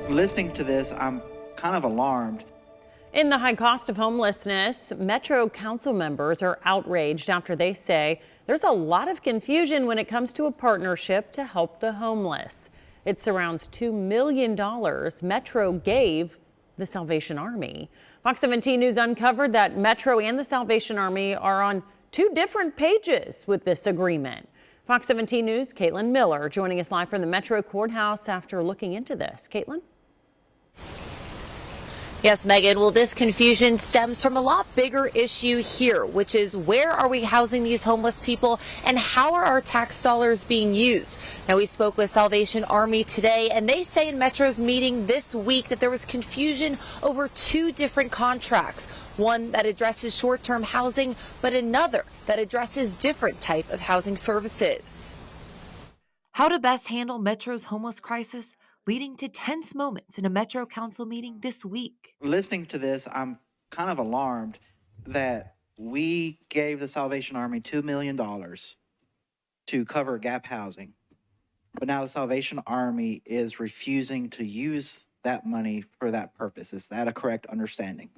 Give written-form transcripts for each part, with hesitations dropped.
Listening to this, I'm kind of alarmed. In the high cost of homelessness, Metro Council members are outraged after they say there's a lot of confusion when it comes to a partnership to help the homeless. It surrounds $2 million Metro gave the Salvation Army. Fox 17 News uncovered that Metro and the Salvation Army are on two different pages with this agreement. Fox 17 News' Caitlin Miller joining us live from the Metro Courthouse after looking into this. Caitlin? Yes, Megan. Well, this confusion stems from a lot bigger issue here, which is where are we housing these homeless people and how are our tax dollars being used? Now, we spoke with Salvation Army today, and they say in Metro's meeting this week that there was confusion over two different contracts. One that addresses short-term housing, but another that addresses different type of housing services. How to best handle Metro's homeless crisis, leading to tense moments in a Metro Council meeting this week. Listening to this, I'm kind of alarmed that we gave the Salvation Army $2 million to cover gap housing. But now the Salvation Army is refusing to use that money for that purpose. Is that a correct understanding?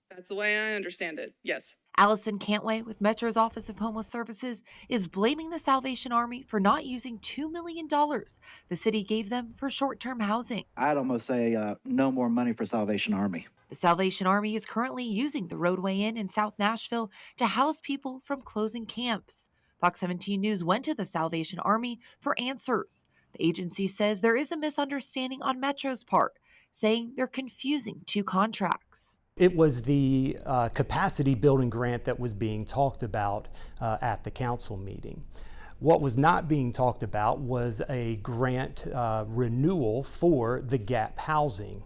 That's the way I understand it, yes. Allison Cantway with Metro's Office of Homeless Services is blaming the Salvation Army for not using $2 million the city gave them for short-term housing. I'd almost say no more money for Salvation Army. The Salvation Army is currently using the Roadway Inn in South Nashville to house people from closing camps. Fox 17 News went to the Salvation Army for answers. The agency says there is a misunderstanding on Metro's part, saying they're confusing two contracts. It was the capacity building grant that was being talked about at the council meeting. What was not being talked about was a grant renewal for the gap housing,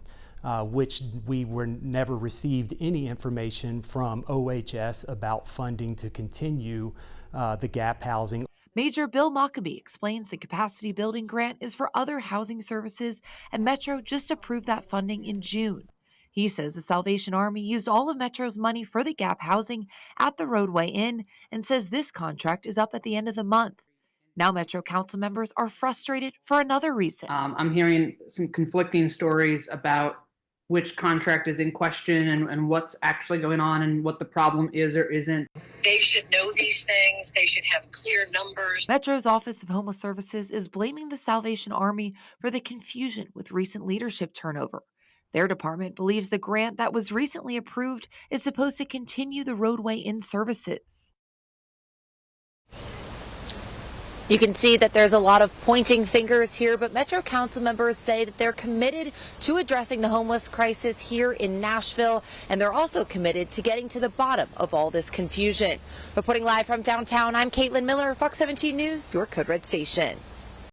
which we were never received any information from OHS about funding to continue the gap housing. Major Bill Mockabee explains the capacity building grant is for other housing services, and Metro just approved that funding in June. He says the Salvation Army used all of Metro's money for the gap housing at the Roadway Inn and says this contract is up at the end of the month. Now Metro Council members are frustrated for another reason. I'm hearing some conflicting stories about which contract is in question and what's actually going on and what the problem is or isn't. They should know these things. They should have clear numbers. Metro's Office of Homeless Services is blaming the Salvation Army for the confusion with recent leadership turnover. Their department believes the grant that was recently approved is supposed to continue the Roadway Inn services. You can see that there's a lot of pointing fingers here, but Metro Council members say that they're committed to addressing the homeless crisis here in Nashville, and they're also committed to getting to the bottom of all this confusion. Reporting live from downtown, I'm Caitlin Miller, Fox 17 News, your Code Red station.